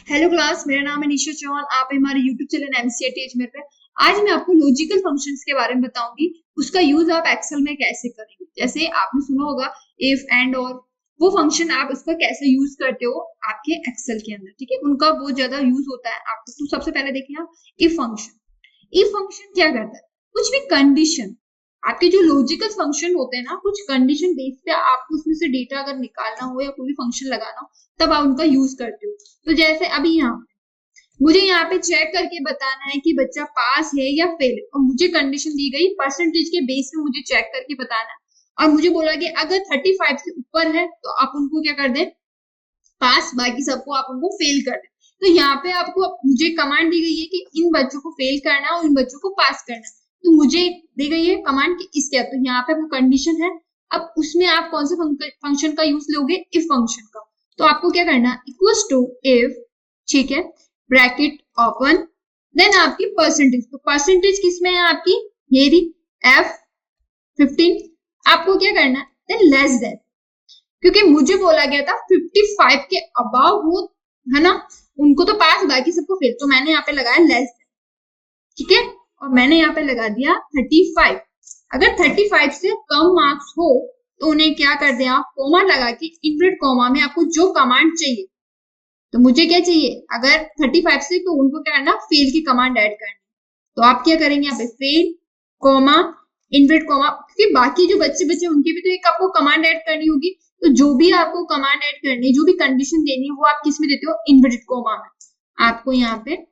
Hello class, मेरा नाम है निशा चौहान। आप हमारे यूट्यूब चैनल एमसीआईटी अजमेर पे। आज मैं आपको लॉजिकल फंक्शंस के बारे में बताऊंगी। उसका यूज आप एक्सेल में कैसे करेंगे। जैसे आपने सुना होगा इफ एंड और, वो फंक्शन आप उसका कैसे यूज करते हो आपके एक्सेल के अंदर। ठीक है, उनका बहुत ज्यादा यूज होता है आपको। तो सबसे पहले देखिए आप इफ फंक्शन। इफ फंक्शन क्या करता है, कुछ भी कंडीशन, आपके जो लॉजिकल फंक्शन होते हैं ना, कुछ कंडीशन बेस पे आपको उसमें से डेटा अगर निकालना हो या कोई भी फंक्शन लगाना हो, तब आप उनका यूज करते हो। तो जैसे अभी यहाँ मुझे यहाँ पे चेक करके बताना है कि बच्चा पास है या फेल है, और मुझे कंडीशन दी गई परसेंटेज के बेस पे मुझे चेक करके बताना है। और मुझे बोला कि अगर 35 से ऊपर है तो आप उनको क्या कर दें, पास, बाकी सबको आप उनको फेल कर दें। तो यहाँ पे आपको मुझे कमांड दी गई है कि इन बच्चों को फेल करना है और इन बच्चों को पास करना है। तो मुझे दी गई है कमांड कि इसके, तो यहाँ पे वो कंडीशन है। अब उसमें आप कौन से फंक्शन का यूज लोगे, इफ फंक्शन का। तो आपको क्या करना है, इक्वल्स टू इफ, ठीक है, ब्रैकेट ओपन, देन आपकी परसेंटेज। तो परसेंटेज किसमें है आपकी, ये रही F15। आपको क्या करना है, देन लेस देन, क्योंकि मुझे बोला गया था 55 के अबाव हो, है ना, उनको तो पास, बाकी सबको फेल। तो मैंने यहाँ पे लगाया लेस देन, ठीक है, और मैंने यहाँ पे लगा दिया 35। अगर 35 से कम मार्क्स हो तो उन्हें क्या कर दे आप, कोमा लगा के इनवर्ट कोमा में आपको जो कमांड चाहिए। तो मुझे क्या चाहिए, अगर 35 से, तो उनको क्या करना, फेल की कमांड ऐड करनी। तो आप क्या करेंगे यहाँ पे, फेल कोमा इनवर्ट कोमा, क्योंकि बाकी जो बच्चे बच्चे उनके भी तो एक आपको कमांड ऐड करनी होगी। तो जो भी आपको कमांड ऐड करनी है, जो भी कंडीशन देनी है, वो आप किस में देते हो, इनवर्टेड कोमा में आपको यहाँ पे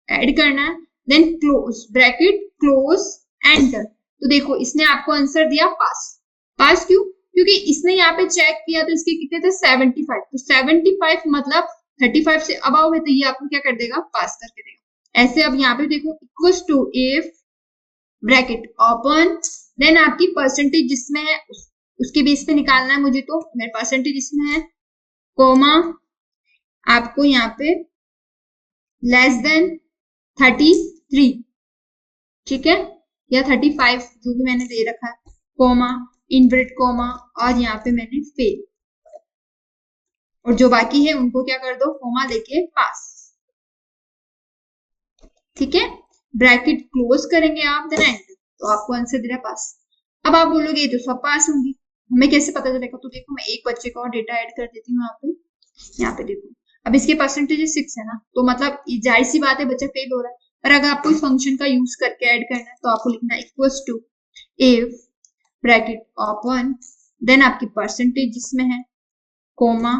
ऐड करना है। Then close bracket, close, enter. तो देखो इसने आपको आंसर दिया पास। पास क्यों, क्योंकि इसने यहाँ पे चेक किया तो इसके कितने थे, 75। तो 75 मतलब 35 से अबाव है, तो ये आपको क्या कर देगा, पास करके देगा। ऐसे अब यहाँ पे देखो, equals to if bracket open, then आपकी परसेंटेज जिसमें है उसके बेस पे निकालना है मुझे। तो मेरे परसेंटेज इसमें है, कोमा, आपको यहाँ पे लेस देन 33, ठीक है, या 35, जो भी मैंने दे रखा है, कोमा इनवर्ट कोमा, और यहाँ पे मैंने फेल, और जो बाकी है उनको क्या कर दो, कोमा देके पास, ठीक है। ब्रैकेट क्लोज करेंगे आप, देन एंटर। तो आपको आंसर दे रहा है पास। अब आप बोलोगे ये तो सब पास होंगी, हमें कैसे पता चलेगा। तो देखो मैं एक बच्चे का और डेटा ऐड कर देती हूँ यहाँ पे देखो। अब इसके परसेंटेज 6 है ना, तो मतलब जाहिर सी बात है बच्चा फेल हो रहा है। पर अगर आपको इस फंक्शन का यूज करके ऐड करना है, तो आपको लिखना है equals to if bracket open, then आपकी परसेंटेज जिसमें है, कोमा,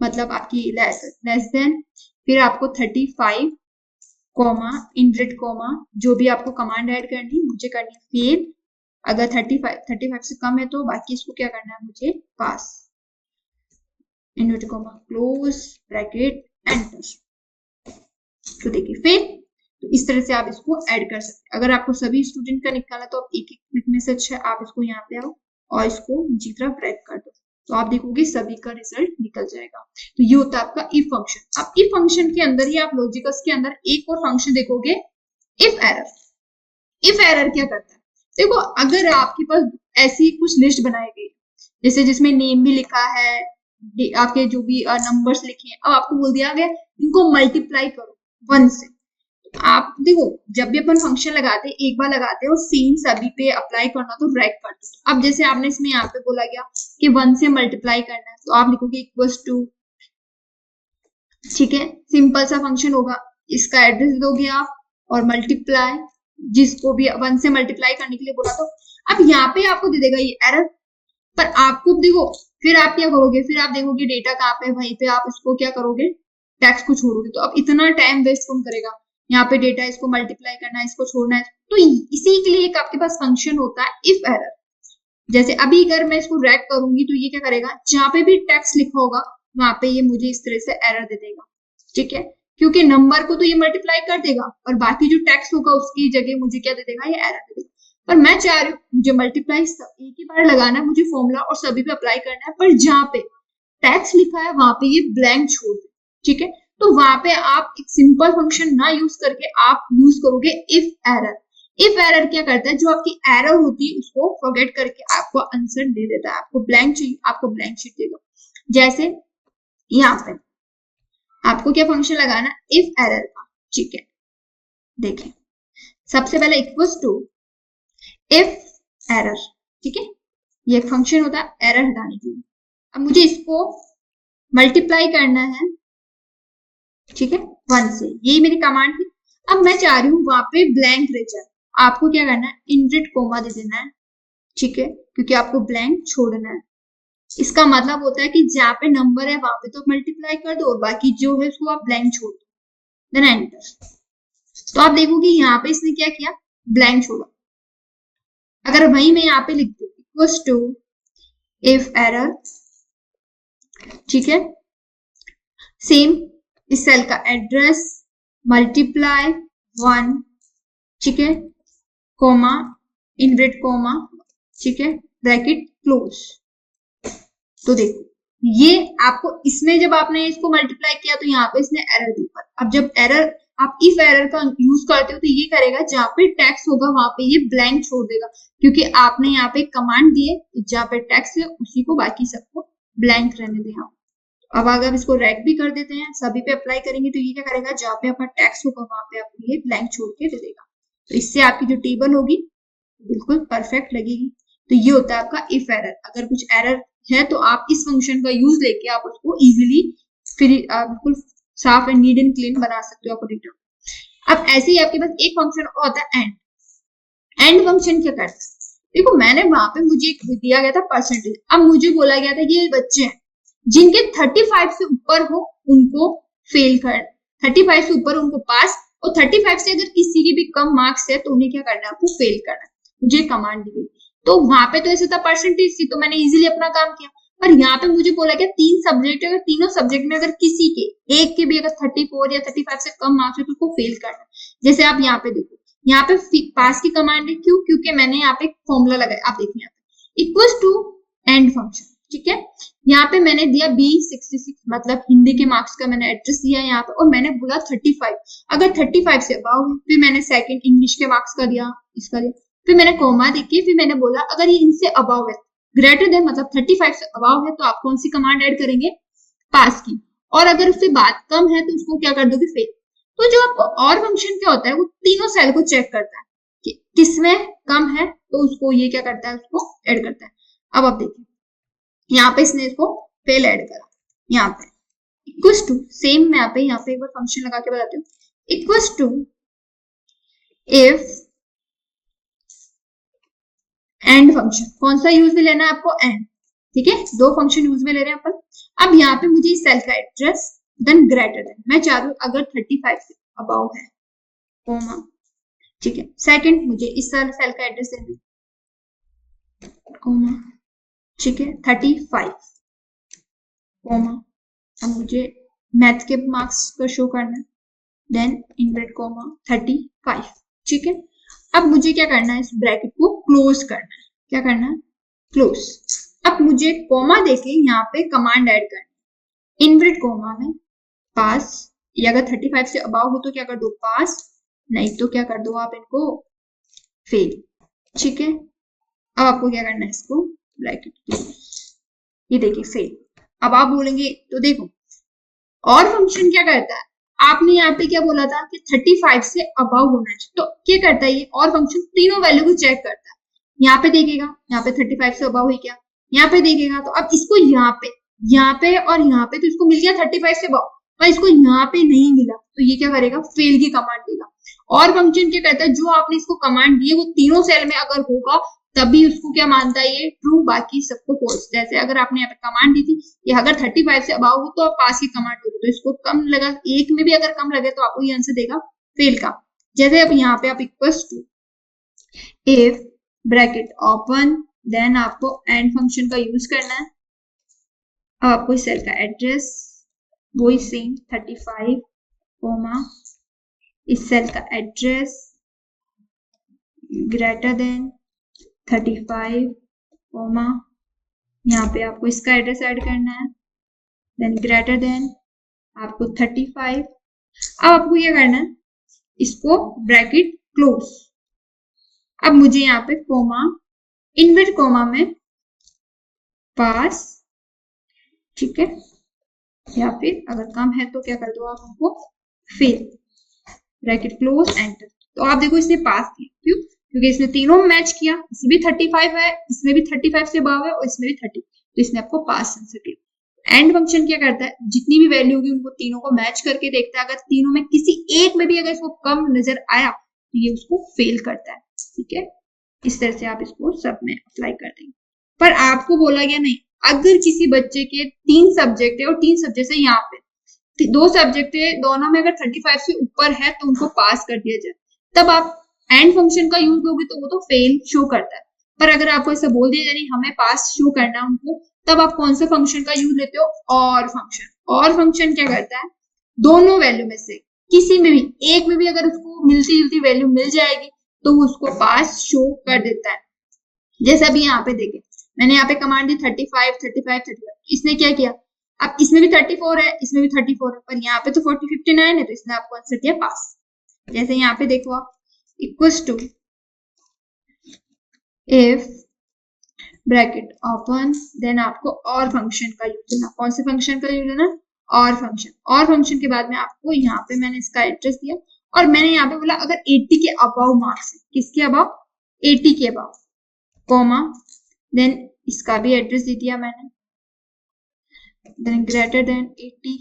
मतलब आपकी लेस देन, फिर आपको 35, कोमा इनवर्ट कोमा, जो भी आपको कमांड ऐड करनी, मुझे करनी है फेल। अगर 35 से कम है तो बाकी इसको क्या करना है मुझे, pass, invert comma, close bracket, enter. तो देखिए फेल। तो इस तरह से आप इसको ऐड कर सकते हैं। अगर आपको सभी स्टूडेंट का निकालना तो आप एक एक लिखने से अच्छा है आप इसको यहाँ पे आओ और इसको नीचे तरफ ड्रैग कर दो, तो आप देखोगे सभी का रिजल्ट निकल जाएगा। तो ये होता है आपका इफ फंक्शन। अब इफ फंक्शन के अंदर ही आप लॉजिकल्स के अंदर एक और फंक्शन देखोगे, इफ एरर। इफ एरर क्या करता है, देखो अगर आपके पास ऐसी कुछ लिस्ट बनाई गई, जैसे जिसमें नेम भी लिखा है, आपके जो भी नंबर्स लिखे हैं, अब आपको बोल दिया गया इनको मल्टीप्लाई करो 1 से। आप देखो जब भी अपन फंक्शन लगाते हैं, एक बार लगाते हैं और सेम सभी पे अप्लाई करना, तो ड्रैग कर दो। अब जैसे आपने इसमें यहाँ पे बोला गया कि 1 से मल्टीप्लाई करना है, तो आप लिखोगे इक्वल्स टू, ठीक है, सिंपल सा फंक्शन होगा, इसका एड्रेस दोगे आप और मल्टीप्लाई, जिसको भी 1 से मल्टीप्लाई करने के लिए बोला। तो अब यहाँ पे आपको दे देगा ये एरर, पर आपको देखो फिर आप क्या करोगे, फिर आप देखोगे डेटा कहाँ पे, वहीं पे आप इसको क्या करोगे, टैक्स को छोड़ोगे। तो अब इतना टाइम वेस्ट कौन करेगा, यहाँ पे डेटा इसको मल्टीप्लाई करना है, इसको छोड़ना है। तो इसी के लिए एक आपके पास फंक्शन होता है इफ एरर। जैसे अभी अगर मैं इसको रैक करूंगी तो ये क्या करेगा, जहां पे भी टेक्स्ट लिखा होगा वहां पे ये मुझे इस तरह से एरर दे देगा, ठीक है, क्योंकि नंबर को तो ये मल्टीप्लाई कर देगा और बाकी जो टेक्स्ट होगा उसकी जगह मुझे क्या दे देगा, ये एरर दे देगा। पर मैं चाह रही हूँ मुझे मल्टीप्लाई एक ही बार लगाना है, मुझे फॉर्मूला और सभी पे अप्लाई करना है, पर जहां पे टेक्स्ट लिखा है वहां पे ये ब्लैंक छोड़ दे, ठीक है। तो वहां पे आप एक सिंपल फंक्शन ना यूज करके आप यूज करोगे इफ एरर। इफ एरर क्या करता है, जो आपकी एरर होती है उसको फॉरगेट करके आपको आंसर दे देता है। आपको ब्लैंक चाहिए, आपको ब्लैंक शीट देगा। जैसे यहाँ पे आपको क्या फंक्शन लगाना, इफ एरर का, ठीक है। देखें, सबसे पहले इक्वल्स टू इफ एरर, ठीक है, ये फंक्शन होता है एरर हटाने के लिए। अब मुझे इसको मल्टीप्लाई करना है, ठीक है, 1 से, यही मेरी कमांड थी। अब मैं चाह रही हूँ वहां पे ब्लैंक रह जाए, आपको क्या करना है, इनवर्ट कोमा दे देना है, ठीक है, क्योंकि आपको ब्लैंक छोड़ना है। इसका मतलब होता है कि जहाँ पे नंबर है वहां पे तो मल्टीप्लाई कर दो और बाकी जो है उसको आप ब्लैंक छोड़ दो, देन एंटर। तो आप देखोगे यहाँ पे इसने क्या किया, ब्लैंक छोड़ा। अगर वही मैं यहाँ पे लिख दूँ इक्वल्स टू इफ एरर, ठीक है, सेम इस सेल का एड्रेस मल्टीप्लाई 1, ठीक है, कोमा इनवर्ट कोमा, ठीक है, ब्रैकेट क्लोज। तो देखो ये आपको, इसमें जब आपने इसको मल्टीप्लाई किया तो यहाँ पे इसने एरर दी। पर अब जब एरर आप इफ एरर का यूज करते हो तो ये करेगा जहाँ पे टेक्स्ट होगा वहां पे ये ब्लैंक छोड़ देगा, क्योंकि आपने यहाँ पे कमांड दिए जहाँ पे टेक्स्ट है उसी को बाकी सबको ब्लैंक रहने दें। अब अगर इसको रैक भी कर देते हैं, सभी पे अप्लाई करेंगे तो ये क्या करेगा, जहाँ पे आपका टेक्स्ट होगा वहां पे आपको ये ब्लैंक छोड़ के दे देगा। तो इससे आपकी जो टेबल होगी बिल्कुल परफेक्ट लगेगी। तो ये होता है आपका इफ एरर। अगर कुछ एरर है तो आप इस फंक्शन का यूज लेके आप उसको इजीली फिर बिल्कुल साफ एंड नीट एंड क्लीन बना सकते हो अपनी रिटर्न। अब ऐसे ही आपके पास एक फंक्शन और होता है एंड। एंड फंक्शन क्या करता है, देखो मैंने वहां पे मुझे दिया गया था परसेंटेज, अब मुझे बोला गया था ये बच्चे हैं जिनके 35 से ऊपर हो उनको फेल कर, 35 से ऊपर उनको पास, और 35 से अगर किसी के भी कम मार्क्स है तो उन्हें क्या करना है, आपको फेल करना है। मुझे कमांड दी गई, तो वहां पे तो ऐसा था परसेंटेज थी तो मैंने इजीली अपना काम किया। पर यहाँ पे मुझे बोला गया 3 सब्जेक्ट, अगर तीनों सब्जेक्ट में अगर किसी के एक के भी अगर 34 या 35 से कम मार्क्स है तो उसको फेल करना। जैसे आप यहाँ पे देखो, यहाँ पे पास की कमांड है, क्यों, क्योंकि मैंने यहाँ पे फॉर्मूला लगाया, आप देखिए यहाँ पे इक्वल्स टू एंड फंक्शन, ठीक है। यहाँ पे मैंने दिया B66, मतलब हिंदी के मार्क्स का मैंने एड्रेस दिया यहाँ पे, और मैंने बोला 35, अगर 35 से अबाव है, फिर मैंने सेकंड इंग्लिश के मार्क्स का दिया, इसका दिया, फिर मैंने कोमा देखी, फिर मैंने बोला अगर ये इनसे अबाव है, ग्रेटर देन मतलब 35 से अबाव है, तो आप कौन सी कमांड ऐड करेंगे, पास की, और अगर उससे बात कम है तो उसको क्या कर दोगे, फेल। तो जो आपको और फंक्शन क्या होता है, वो तीनों सेल को चेक करता है कि किसमें कम है, तो उसको ये क्या करता है, उसको ऐड करता है। अब आप देखिए यहाँ पे इसने इसको फेल ऐड करा, यहाँ पे इक्वल्स टू, सेम मैं यहाँ पे एक बार फंक्शन लगा के बताती हूँ, equals to if and function. कौन सा यूज में लेना है आपको, एंड, ठीक है, दो फंक्शन यूज में ले रहे हैं अपन। अब यहाँ पे मुझे इस सेल का एड्रेस देन ग्रेटर देन, मैं चाह रही हूँ अगर 35 से अबाउ है, कोमा, ठीक है, सेकंड मुझे इस सेल का एड्रेस देना, कोमा, ठीक है, 35, कोमा, अब मुझे मैथ के मार्क्स को शो करना है, देन इनवर्ट कोमा 35, ठीक है। अब मुझे क्या करना है, इस ब्रैकेट को क्लोज करना है, क्या करना है, क्लोज। अब मुझे कोमा देके यहाँ पे कमांड ऐड करना है, इनवर्ट कोमा में पास, या अगर 35 से अबाव हो तो क्या कर दो, पास, नहीं तो क्या कर दो आप इनको फेल, ठीक है। अब आपको क्या करना है, इसको ब्रैकेट क्लोज, ये देखिए फेल। अब आप बोलेंगे तो देखो और फंक्शन क्या करता है, आपने यहाँ पे क्या बोला था कि 35 से अबाव होना चाहिए, तो क्या करता है ये और फंक्शन तीनों वैल्यू को चेक करता है। यहाँ पे देखेगा, यहाँ पे 35 से अबाव है क्या, यहाँ पे देखेगा, तो अब इसको यहाँ पे और यहाँ पे तो इसको मिल गया 35 से अबाव, पर इसको यहाँ पे नहीं मिला, तो ये क्या करेगा, फेल की कमांड देगा। और फंक्शन क्या करता है, जो आपने इसको कमांड दी है वो तीनों सेल में अगर होगा तभी उसको क्या मानता है, ये ट्रू, बाकी सबको फॉल्स। जैसे अगर आपने यहाँ पे कमांड दी थी कि अगर 35 से अबाव हो तो आप पास की कमांड होगी, तो इसको कम लगा, एक में भी अगर कम लगे तो आपको ये आंसर देगा फेल का। जैसे अब यहाँ पे आप equals to if bracket open, then आपको एंड फंक्शन का यूज करना है। अब आपको इस सेल का एड्रेस वही सेम 35, कोमा, इस सेल का एड्रेस ग्रेटर देन 35, कोमा, यहाँ पे आपको इसका एड्रेस ऐड करना है, देन ग्रेटर देन आपको 35। अब आपको क्या करना है, इसको ब्रैकेट क्लोज। अब मुझे यहाँ पे कोमा, इनवर्ट कोमा में पास, ठीक है, या फिर अगर कम है तो क्या कर दो आप उनको फेल, ब्रैकेट क्लोज एंटर। तो आप देखो इसने पास किया, क्यों? क्योंकि इसने तीनों में मैच किया, इसमें भी 35 है, इसमें भी 35 से अबव है और इसमें भी 30, तो इसने आपको पास आंसर दिया। एंड फंक्शन क्या करता है, जितनी भी वैल्यू होगी उनको तीनों को मैच करके देखता है, अगर तीनों में किसी एक में भी अगर इसको कम नजर आया तो ये उसको फेल करता है, ठीक है। इस तरह से आप इसको सब में अप्लाई कर देंगे। पर आपको बोला गया नहीं, अगर किसी बच्चे के 3 सब्जेक्ट है और 3 सब्जेक्ट है यहाँ पे 2 सब्जेक्ट है, दोनों में अगर 35 से ऊपर है तो उनको पास कर दिया जाए, तब आप एंड फंक्शन का यूज दोगे तो वो तो फेल शो करता है। पर अगर आपको ऐसा बोल दिया जाए हमें पास शो करना है उनको, तब आप कौन सा फंक्शन का यूज लेते हो, और फंक्शन। और फंक्शन क्या करता है, दोनों वैल्यू में से किसी में भी एक में भी अगर उसको मिलती जुलती वैल्यू मिल जाएगी तो वो उसको पास शो कर देता है। जैसे अभी यहाँ पे देखें, मैंने यहाँ पे कमांड दी 35, 35, 35, इसने क्या किया, अब इसमें भी 34 है, इसमें भी 34 है, पर यहाँ पे तो 59 है, तो इसने आपको आंसर दिया पास। जैसे यहाँ पे देखो आप, equals to if bracket open, then आपको और फंक्शन का यूज लेना। कौन से फंक्शन का यूज लेना, और फंक्शन। और फंक्शन के बाद में आपको यहाँ पे मैंने इसका एड्रेस दिया, और मैंने यहाँ पे बोला अगर 80 के अबव मार्क्स है, किसके अबव, 80 के अबव, कॉमा, देन इसका भी एड्रेस दे दिया मैंने, देन ग्रेटर देन 80,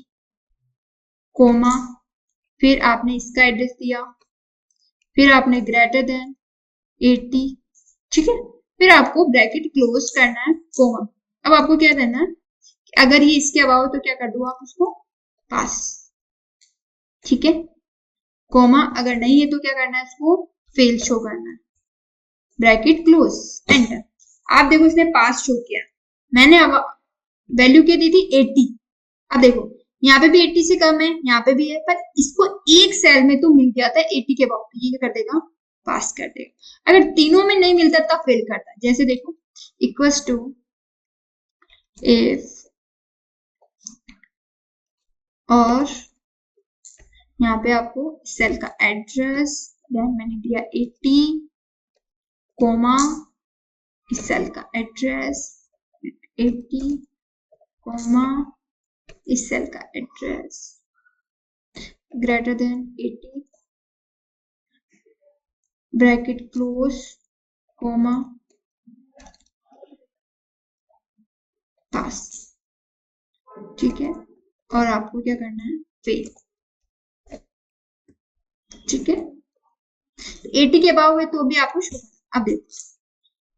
कोमा, फिर आपने इसका एड्रेस दिया, फिर आपने ग्रेटर देन 80, ठीक है। फिर आपको ब्रैकेट क्लोज करना है, कोमा। अब आपको क्या करना है, अगर ये इसके अबाव तो क्या कर दो आप उसको पास, ठीक है, कोमा। अगर नहीं है तो क्या करना है, इसको फेल शो करना है, ब्रैकेट क्लोज एंटर। आप देखो इसने पास शो किया, मैंने अब वैल्यू क्या दी थी 80। अब देखो यहाँ पे भी 80 से कम है, यहाँ पे भी है, पर इसको एक सेल में तो मिल गया था 80 के बाद, ये क्या कर देगा, पास कर देगा। अगर तीनों में नहीं मिलता तब फेल करता है। जैसे देखो इक्वल्स टू इफ, और यहाँ पे आपको सेल का एड्रेस, देन मैंने दिया 80, कोमा, इस सेल का एड्रेस 80, कोमा, इस सेल का address greater than 80, bracket close, comma, pass, ठीक है। और आपको क्या करना है, फेल, ठीक है। 80 के अबाव है तो भी आपको शो करना। अब देखो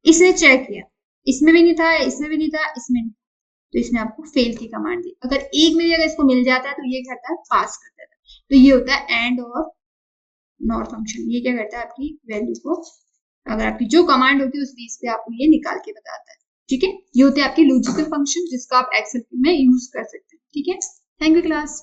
इसने चेक किया, इसमें भी नहीं था, इसमें भी नहीं था, इसमें नहीं, तो इसने आपको फेल की कमांड दी। अगर एक में भी अगर इसको मिल जाता है तो ये करता है पास कर देता है। तो ये होता है एंड और नॉर फंक्शन। ये क्या करता है, आपकी वैल्यू को, अगर आपकी जो कमांड होती है उस बेस पे आपको ये निकाल के बताता है, ठीक है। ये होते हैं आपके लॉजिकल फंक्शन जिसका आप एक्सेल में यूज कर सकते हैं, ठीक है। Thank you class.